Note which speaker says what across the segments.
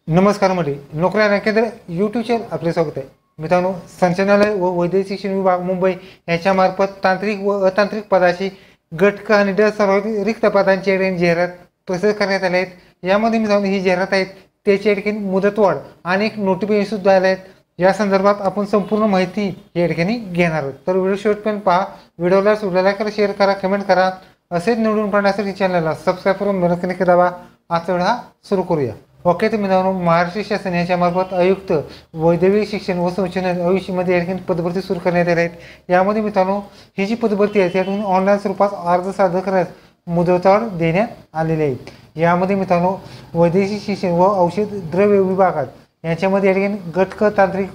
Speaker 1: नमस्कार मंडळी, नोकरी आणि केंद्र यूट्यूब चॅनल आपले स्वागत आहे. मित्रांनो, संचालनालय व वैद्यकीय शिक्षण विभाग मुंबई यांच्यामार्फत तांत्रिक व अतांत्रिक पदाची गट आणि ड सर्वाधिक रिक्त पदांची जाहिरात प्रसिद्ध करण्यात आले आहेत. यामध्ये मित्रांनो ही जाहिरात आहेत त्याची ठिकाणी मुदतवाढ आणि एक नोटिफिकेशन सुद्धा आले आहेत. या संदर्भात आपण संपूर्ण माहिती या ठिकाणी घेणार आहोत. तर व्हिडिओ शेवटपर्यंत पहा. व्हिडिओला लाईक करा, शेअर करा, कमेंट करा. असेच निवडून पाहण्यासाठी चॅनलला सबस्क्राईब करून बेल आयकॉन दाबा. आजचा व्हिडिओ सुरू करूया. ओके, तर मित्रांनो, महाराष्ट्र शासन याच्यामार्फत आयुक्त वैद्यकीय शिक्षण व संशोधन आयुष्यामध्ये या ठिकाणी पदभरती सुरू करण्यात आल्या आहेत. यामध्ये मित्रांनो ही जी पदभरती आहे त्या ठिकाणी ऑनलाईन स्वरूपात अर्ज सादर करण्यास मुदतवाढ देण्यात आलेली आहे. यामध्ये मित्रांनो वैद्यकीय शिक्षण व औषध द्रव्य विभागात यांच्यामध्ये या ठिकाणी गट तांत्रिक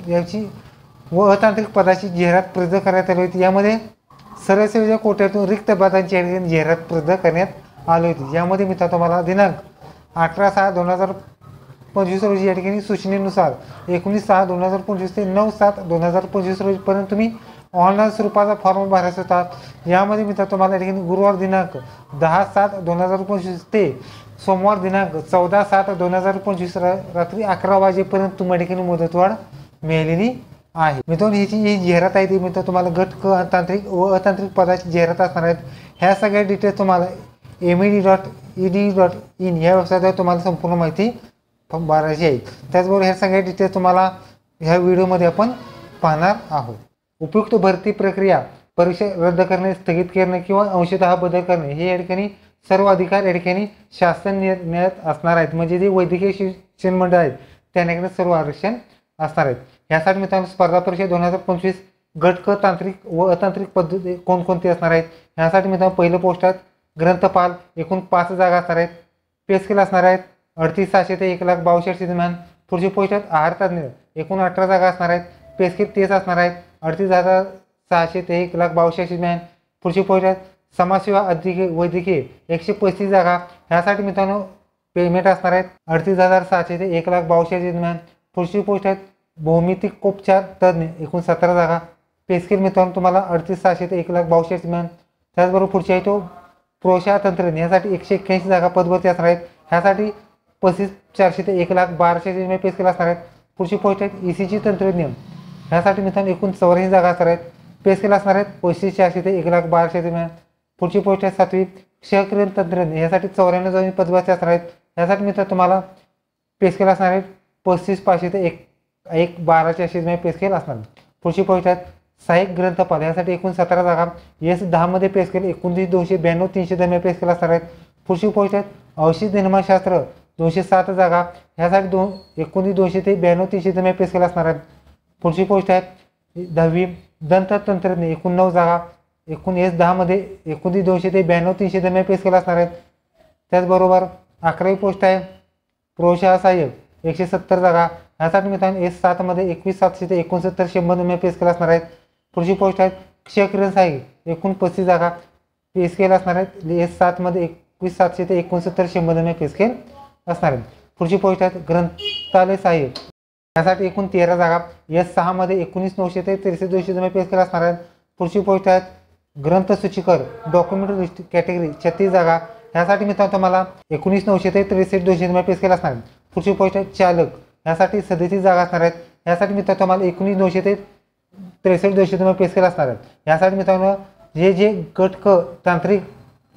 Speaker 1: याची व अतांत्रिक पदाची जाहिरात प्रसिद्ध करण्यात आली होती. यामध्ये सरळ सेवेच्या कोट्यातून रिक्त पदांची या ठिकाणी जाहिरात प्रसिद्ध करण्यात आली होती. यामध्ये मित्रांनो तुम्हाला दिनांक 18/6/2025 रोजी या ठिकाणी सूचनेनुसार 19/6/2025 ते 9/7/2025 रोजीपर्यंत तुम्ही ऑनलाईन स्वरूपाचा फॉर्म भरायचा होता. यामध्ये मित्रांनो तुम्हाला या ठिकाणी गुरुवार दिनांक 10/7/2025 ते सोमवार दिनांक 14/7/2025 रात्री 11 वाजेपर्यंत तुम्हाला ठिकाणी मुदतवाढ मिळालेली आहे. मित्रांनो ही जाहिरात आहे ती मित्रांनो तुम्हाला गट तांत्रिक व अतांत्रिक पदाची जाहिरात असणार आहेत. ह्या सगळ्या डिटेल्स तुम्हाला med.ed.in या वेबसाईटवर तुम्हाला संपूर्ण माहिती भरायची आहे. त्याचबरोबर ह्या सगळ्या डिटेल्स तुम्हाला ह्या व्हिडिओमध्ये आपण पाहणार आहोत. उपयुक्त भरती प्रक्रिया, परीक्षा रद्द करणे, स्थगित करणे किंवा अंशतः बदल करणे हे या ठिकाणी सर्व अधिकार या ठिकाणी शासन निर्णयात असणार आहेत. म्हणजे जे वैद्यकीय शिक्षण मंडळ आहेत त्यांच्याकडे सर्व आरक्षण असणार आहेत. यासाठी मित्रांनो स्पर्धा परीक्षा 2025 गट तांत्रिक व अतांत्रिक पद्धती कोणकोणती असणार आहेत. यासाठी मित्रांनो पहिलं पोस्ट आहेत ग्रंथपाल, एकूण 5 जागा असणार आहेत. पे स्केल असणार आहेत 38,600 ते 1,62,000 दरम्यान. पुढची पोस्ट आहेत आहार तज्ञ, एकूण 18 जागा असणार आहेत. पे स्केल 30 असणार आहेत 38,600 ते 1,62,000 दरम्यान. पुढची पोस्ट आहेत समाजसेवा अधिकारी वैद्यकीय 135 जागा. ह्यासाठी मित्रांनो पेमेंट असणार आहेत 38,600 ते 1,62,000 दरम्यान. पुढची पोस्ट आहेत भौमितिकोपचार तज्ञ, एकूण 17 जागा. पे स्केल मित्रांनो तुम्हाला 38,600 ते 1,62,000 दरम्यान. त्याचबरोबर पुढची आहे तो प्रोशा तंत्रज्ञ यासाठी 181 जागा पदभरती असणार आहेत. ह्यासाठी 35,400 ते 1,12,000 दरम्यान पे स्केल असणार आहेत. पुढची पोस्ट आहेत ECG तंत्रज्ञ, ह्यासाठी मित्रांनो एकूण 84 जागा असणार आहेत. पे स्केल असणार आहेत 35,400 ते 1,12,000 दरम्यान. पुढची पोस्ट आहे 7वी क्षयकिरण तंत्रज्ञ, यासाठी 94 जागी पदभरती असणार आहेत. यासाठी मित्रांनो तुम्हाला पे स्केल असणार आहेत 35,500 ते 1,12,400 दरम्यान पे स्केल असणार. पुढची पोस्ट आहेत सहाय्यक ग्रंथपाल, यासाठी एकूण 17 जागा. S10 मध्ये पे स्केल 29,292,300 दरम्यान पे स्केल असणार आहेत. पुढची पोस्ट आहेत औषध निर्माणशास्त्र 207 जागा. ह्यासाठी 29,200 ते 92,300 दरम्यान पे स्केल असणार आहेत. पुढची पोस्ट आहे 10वी दंत तंत्रज्ञ, एकूण 9 जागा. एकूण S10 मध्ये 29,200 ते 92,300 दरम्यान पे स्केल असणार आहेत. त्याचबरोबर 11वी पोस्ट आहे प्रौशा सहाय्यक 170 जागा. ह्यासाठी मित्रांनो S7 मध्ये 21,700 ते 69,100 दरम्यान पे स्केल असणार आहेत. पुढची पोस्ट आहेत क्षयकिरण सहाय्यक, एकूण 35 जागा. पे स्केल असणार आहेत S7 मध्ये 21,700 ते 69,100 दरम्यान पे स्केल असणार आहेत. पुढची पोस्ट आहेत ग्रंथालय सहाय्यक, यासाठी एकूण 13 जागा. S6 मध्ये 19,900 ते 63,200 दरम्यान पे स्केल असणार आहेत. पुढची पोस्ट आहेत ग्रंथसूचीकर डॉक्युमेंट कॅटेगरी 36 जागा. ह्यासाठी मित्रांनो तुम्हाला 19,900 ते 63,200 दरम्यान पे स्केल असणार आहेत. पुढची पोस्ट आहेत चालक, यासाठी 37 जागा असणार आहेत. यासाठी मित्रांनो तुम्हाला 19,900 ते 63,200 दरम्यान पे स्केल असणार आहेत. यासाठी मित्रांनो जे गट तांत्रिक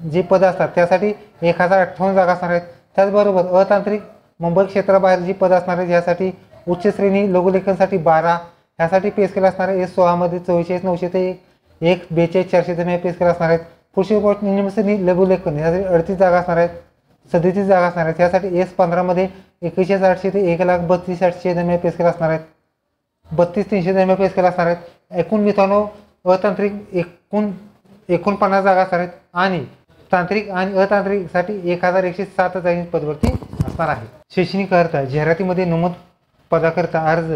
Speaker 1: जे पद असतात त्यासाठी 1,058 जागा असणार आहेत. त्याचबरोबर अतांत्रिक मुंबई क्षेत्राबाहेर जी पद असणार आहेत यासाठी उच्च श्रेणी लघुलेखनसाठी 12, ह्यासाठी पे स्केल असणार आहे S16 मध्ये 44,900 ते 1,42,400 दरम्यान पे स्केल असणार आहेत. पुढची पोस्ट निम्न श्रेणी लघुलेखन, यासाठी 38 जागा असणार आहेत. 37 जागा असणार आहेत. यासाठी S15 मध्ये 21,800 ते 1,32,800 दरम्यान पे स्केल असणार आहेत. 32,300 दरम्यान पे स्केल असणार आहेत. एकूण मित्रांनो अतांत्रिक एकूण 49 जागा असणार आहेत आणि तांत्रिक आणि अतांत्रिकसाठी 1,107 जागी पदभरती असणार आहे. शैक्षणिक अर्हता जाहिरातीमध्ये नमूद पदाकरता अर्ज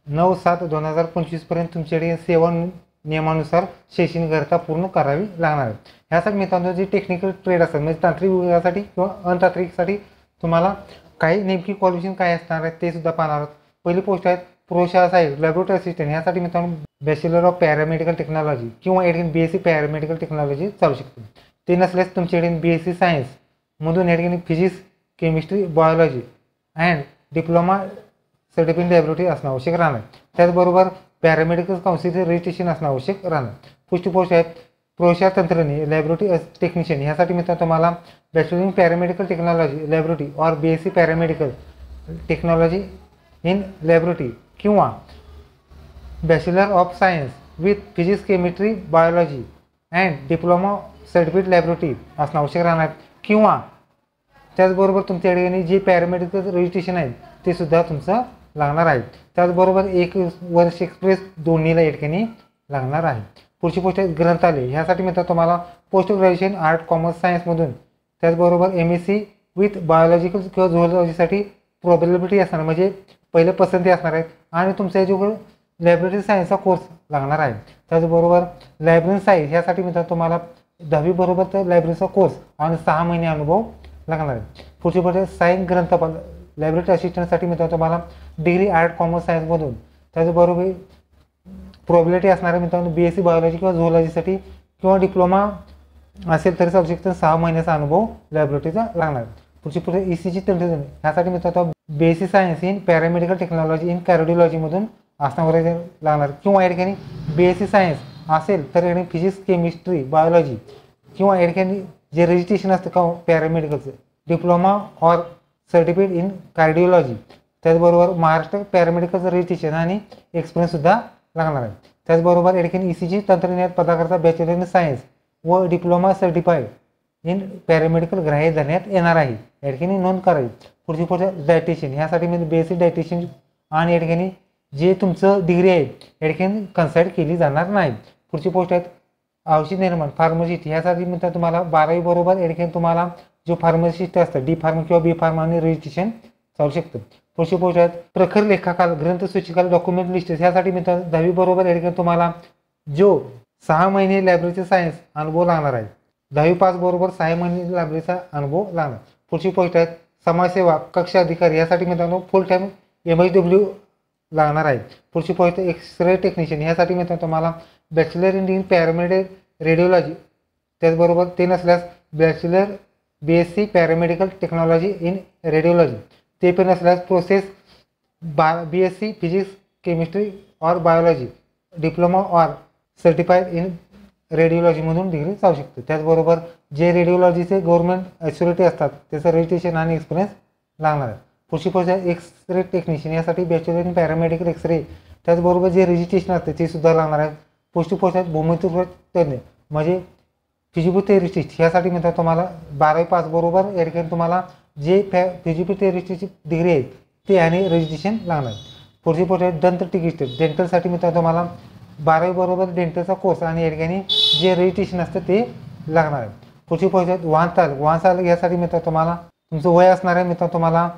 Speaker 1: 9/7/2025 पर्यंत तुमच्याकडे सेवा नियमानुसार शैक्षणिक अर्हता पूर्ण करावी लागणार आहे. ह्यासाठी मित्रांनो जे टेक्निकल ट्रेड असतात म्हणजे तांत्रिक विभागासाठी किंवा अतांत्रिकसाठी तुम्हाला काही नेमकी क्वालिफिकेशन काय असणार आहे ते सुद्धा पाहणार आहोत. पहिली पोस्ट आहेत प्रोशा सहाय्यक लॅबोरेटरी असिस्टंट, यासाठी मित्रांनो बॅचलर ऑफ पॅरामेडिकल टेक्नॉलॉजी किंवा BSc पॅरामेडिकल टेक्नॉलॉजी चालू शकते. ते नसल्यास तुमच्याकडे BSc सायन्स मधून या ठिकाणी physics, chemistry, biology and diploma certificate laboratory असणं आवश्यक राहणार. त्याचबरोबर पॅरामेडिकल काउन्सिलचे रजिस्ट्रेशन असणं आवश्यक राहणार. पुढची पोस्ट आहेत प्रयोगशाळा तंत्रज्ञ लॅबोरेटरी टेक्निशियन. ह्यासाठी मित्रांनो तुम्हाला bachelor in paramedical technology laboratory और BSc paramedical technology in laboratory किंवा bachelor of science with physics chemistry biology and diploma certificate laboratory असणं आवश्यक राहणार. किंवा त्याचबरोबर तुमच्या ठिकाणी जे पॅरामेडिकल रजिस्ट्रेशन आहे ते सुद्धा तुमचं लागणार आहे. त्याचबरोबर 1 वर्ष एक्सप्रेस दोन्हीला या ठिकाणी लागणार आहे. पुढची पोस्ट आहे ग्रंथालय. ह्यासाठी मित्रांनो तुम्हाला पोस्ट ग्रॅज्युएशन आर्ट कॉमर्स सायन्समधून त्याचबरोबर MSc विथ बायोलॉजिकल किंवा झुऑलॉजीसाठी प्रोबॅबिलिटी असणार म्हणजे पहिले पसंती असणार आहेत आणि तुमचा जो लायब्ररी सायन्सचा कोर्स लागणार आहे. त्याचबरोबर लायब्ररी सायन्स ह्यासाठी मित्रांनो तुम्हाला 10वी बरोबर तर लायब्ररीचा कोर्स आणि 6 महिने अनुभव लागणार आहे. पुढची गोष्ट सायन्स ग्रंथपाल लायब्ररी असिस्टंटसाठी मित्रांनो तुम्हाला डिग्री आर्ट कॉमर्स सायन्समधून त्याचबरोबर प्रोबॅबिलिटी असणार आहे मित्रांनो BSc बायोलॉजी किंवा झुऑलॉजीसाठी किंवा डिप्लोमा असेल तरी चालू शकतं. 6 महिन्याचा अनुभव लायब्ररीचा लागणार. पुढची पुढे ECG तंत्रज्ञान ह्यासाठी मित्रांनो BSc science in paramedical technology in कार्डिओलॉजीमधून असणार लागणार किंवा या ठिकाणी BSc सायन्स असेल तर या ठिकाणी फिजिक्स केमिस्ट्री बायोलॉजी किंवा या ठिकाणी जे रजिस्ट्रेशन असतं का पॅरामेडिकलचं डिप्लोमा और सर्टिफिकेट इन कार्डिओलॉजी त्याचबरोबर महाराष्ट्र पॅरामेडिकलचं रजिस्ट्रेशन आणि एक्सपिरियन्ससुद्धा लागणार आहे. त्याचबरोबर या ठिकाणी ECG तंत्रज्ञान पदाकरता बॅचलर इन सायन्स व डिप्लोमा सर्टिफाईड इन पॅरामेडिकल ग्राह्य धरण्यात येणार आहे. या ठिकाणी नोंद करायची. पुढची पोस्ट डायटिशियन ह्यासाठी म्हणजे बेसिक डायटिशियन आणि या ठिकाणी जे तुमचं डिग्री आहे या ठिकाणी कन्सल्ट केली जाणार नाही. पुढची पोस्ट आहेत औषध निर्माण फार्मसिस्ट ह्यासाठी मित्रांनो तुम्हाला 12वी बरोबर या ठिकाणी तुम्हाला जो फार्मसिस्ट असतं D फार्म किंवा B फार्म आणि रजिस्ट्रेशन चालू शकतं. पुढची पोस्ट आहेत प्रखर लेखाकाल ग्रंथ सूचिकाल डॉक्युमेंट लिस्ट ह्यासाठी मित्रांनो 10वी बरोबर या ठिकाणी तुम्हाला जो 6 महिने लायब्ररीचा सायन्स अनुभव लागणार आहे. 10वी पास बरोबर 6 महिने लायब्ररीचा अनुभव लागणार. पुढची पोस्ट आहेत समाजसेवा कक्ष अधिकारी यासाठी मित्रांनो फुल टाईम MSW लागणार आहे. पुढची पोस्ट एक्सरे टेक्निशियन ह्यासाठी मित्रांनो तुम्हाला बॅचलर इन पॅरामेडिकल रेडिओलॉजी त्याचबरोबर ते नसल्यास bachelor BSc paramedical technology in radiology ते पण नसल्यास प्रोसेस BSc फिजिक्स केमिस्ट्री और बायोलॉजी डिप्लोमा और सर्टिफाईड इन रेडिओलॉजीमधून डिग्री चालू शकते. त्याचबरोबर जे रेडिओलॉजीचे गव्हर्नमेंट ॲथॉरिटी असतात त्याचं रजिस्ट्रेशन आणि एक्सपिरियन्स लागणार आहे. पुढची पोस्ट आहे एक्सरे टेक्निशियन यासाठी बॅचलर इन पॅरामेडिकल एक्सरे त्याचबरोबर जे रजिस्ट्रेशन असते ते सुद्धा लागणार आहे. पुढची पोस्ट आहेत भूमितत्व तज्ञ म्हणजे फिजिओथेरपिस्ट ह्यासाठी मित्रांनो तुम्हाला 12वी पास बरोबर या ठिकाणी तुम्हाला जे फिजिओथेरपिस्टची डिग्री आहे ते आणि रजिस्ट्रेशन लागणार. पुढची पोस्ट आहे दंत चिकित्सक डेंटलसाठी मित्रांनो तुम्हाला 12वी बरोबर डेंटलचा कोर्स आणि या ठिकाणी जे रजिस्ट्रेशन असतं ते लागणार आहे. पुढची पोस्ट आहे वाहन चालक यासाठी मित्रांनो तुम्हाला तुमचं वय असणार आहे मित्रांनो तुम्हाला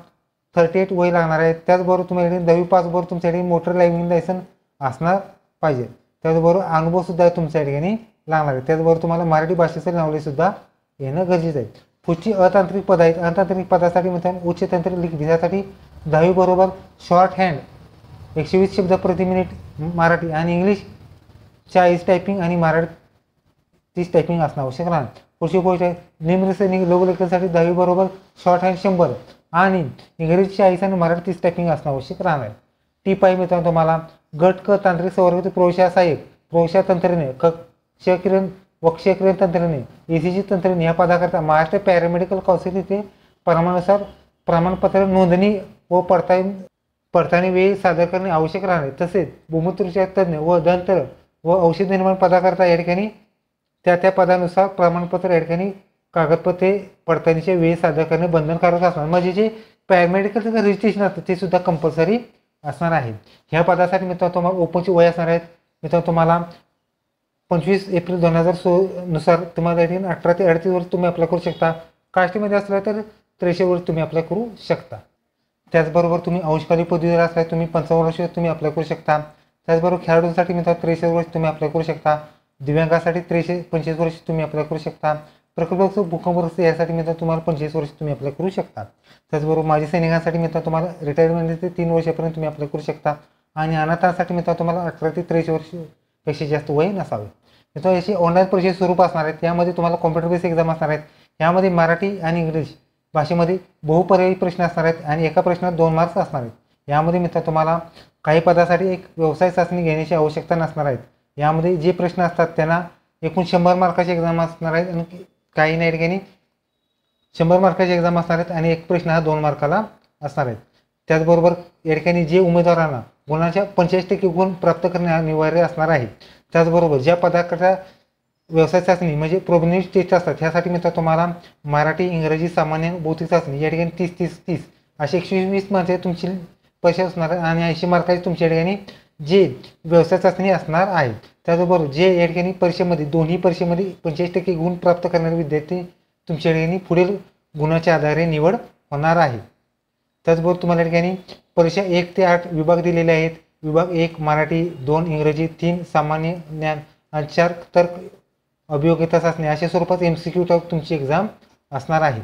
Speaker 1: 38 वय लागणार आहे. त्याचबरोबर तुम्ही 10वी पास बरोबर तुमच्याकडे मोटर ड्रायव्हिंग लायसन्स असणार पाहिजे. त्याचबरोबर अनुभवसुद्धा तुमच्या ठिकाणी लागणार आहे. त्याचबरोबर तुम्हाला मराठी भाषेचं नॉलेजसुद्धा येणं गरजेचं आहे. पुढची अतांत्रिक पद आहेत. अतांत्रिक पदासाठी मित्रांनो उच्च तंत्र लिखित यासाठी 10वी बरोबर शॉर्ट हँड 120 शब्द प्रति मिनिट मराठी आणि इंग्लिश 40 टायपिंग आणि मराठी 30 टायपिंग असणं आवश्यक राहणार. पुढची गोष्ट आहे निम्नश्रेणी लघुलेखनासाठी 10वी बरोबर शॉर्ट हँड 100 आणि इंग्रजी 40 आणि मराठी 30 टायपिंग असणं आवश्यक राहणार आहे. टिप आहे मित्रांनो तुम्हाला गट क तांत्रिक संवर्ग प्रवेशाळा सहाय्यक प्रवेशाळा तंत्रज्ञ कक्षकिरण वक्षकिरण तंत्रज्ञ ECG तंत्रज्ञ या पदाकरता महाराष्ट्र पॅरामेडिकल काउन्सिल येथे प्रमाणानुसार प्रमाणपत्र नोंदणी व पडताळणी वेळी सादर करणे आवश्यक राहणार. तसेच भूमितत्व तज्ञ व दंत व औषध निर्माण पदाकरता या ठिकाणी त्या पदानुसार प्रमाणपत्र या ठिकाणी कागदपत्रे पडताळणीच्या वेळी सादर करणे बंधनकारक असणार. म्हणजे जे पॅरामेडिकलचं रजिस्ट्रेशन असतं ते सुद्धा कंपल्सरी असणार आहे. ह्या पदासाठी मित्रांनो तुम्हाला ओपनची वय असणार आहेत. मित्रांनो तुम्हाला 25 एप्रिल 2016 नुसार तुम्हाला 18 ते 38 वर्ष तुम्ही अप्लाय करू शकता. कास्टमध्ये असला तर 63 वर्ष तुम्ही अप्लाय करू शकता. त्याचबरोबर तुम्ही अंशकालीन पदवीधर असला तुम्ही 55 वर्ष तुम्ही अप्लाय करू शकता. त्याचबरोबर खेळाडूंसाठी मित्रांनो 63 वर्ष तुम्ही अप्लाय करू शकता. दिव्यांगासाठी 25 वर्ष तुम्ही अप्लाय करू शकता. प्रकल्पग्रस्त भूकंपग्रस्त यासाठी मित्रांनो तुम्हाला 25 वर्ष तुम्ही अप्लाय करू शकता. त्याचबरोबर माजी सैनिकांसाठी मित्रांनो तुम्हाला रिटायरमेंट ते 3 वर्षापर्यंत तुम्ही अप्लाय करू शकता. आणि अनाथांसाठी मित्रांनो तुम्हाला 18 ते 23 वर्षपेक्षा जास्त वय नसावे. मित्रांनो याची ऑनलाईन परीक्षेचे स्वरूप असणार आहेत. यामध्ये तुम्हाला कॉम्प्युटर बेस एक्झाम असणार आहेत. यामध्ये मराठी आणि इंग्लिश भाषेमध्ये बहुपर्यायी प्रश्न असणार आहेत आणि एका प्रश्नात 2 मार्क्स असणार आहेत. यामध्ये मित्र तुम्हाला काही पदासाठी एक व्यवसाय चाचणी घेण्याची आवश्यकता नसणार आहेत. यामध्ये जे प्रश्न असतात त्यांना एकूण 100 मार्काची एक्झाम असणार आहेत आणि काही नाही ठिकाणी 100 मार्काची एक्झाम असणार आहेत आणि एक प्रश्न हा 2 मार्काला असणार आहेत. त्याचबरोबर या ठिकाणी जे उमेदवारांना गुणांच्या 45% गुण प्राप्त करणे अनिवार्य असणार आहे. त्याचबरोबर ज्या पदाकरता व्यवसाय चाचणी म्हणजे प्रोबेबिलिटी टेस्ट असतात ह्यासाठी मित्र तुम्हाला मराठी, इंग्रजी, सामान्य, बौद्धिक चाचणी या ठिकाणी 30-30-30 असे 120 मार्काची तुमची परीक्षा असणार आहे आणि 80 मार्काची तुमच्या ठिकाणी जे व्यवसाय चाचणी असणार आहे. त्याचबरोबर जे या ठिकाणी परीक्षेमध्ये दोन्ही परीक्षेमध्ये 45% गुण प्राप्त करणारे विद्यार्थी तुमच्या ठिकाणी पुढील गुणाच्या आधारे निवड होणार आहे. त्याचबरोबर तुम्हाला या ठिकाणी परीक्षा 1 ते 8 विभाग दिलेले आहेत. विभाग 1 मराठी, 2 इंग्रजी, 3 सामान्य ज्ञान आणि 4 तर्क अभियोग्यता चाचणी अशा स्वरूपात MCQ टाईप तुमची एक्झाम असणार आहे.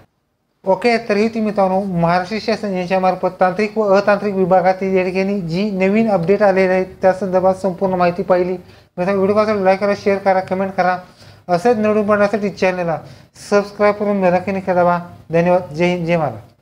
Speaker 1: ओके, तर ही तुम्ही मित्रांनो महाराष्ट्र शासन यांच्यामार्फत तांत्रिक व अतांत्रिक विभागातील या ठिकाणी जी नवीन अपडेट आलेले आहेत त्या संदर्भात संपूर्ण माहिती पाहिली. व्हिडिओ कसा लाईक करा, शेअर करा, कमेंट करा. असेच नवीन पडण्यासाठी चॅनलला सबस्क्राईब करून बेल आयकॉन दाबा. धन्यवाद. जय हिंद, जय महाराष्ट्र.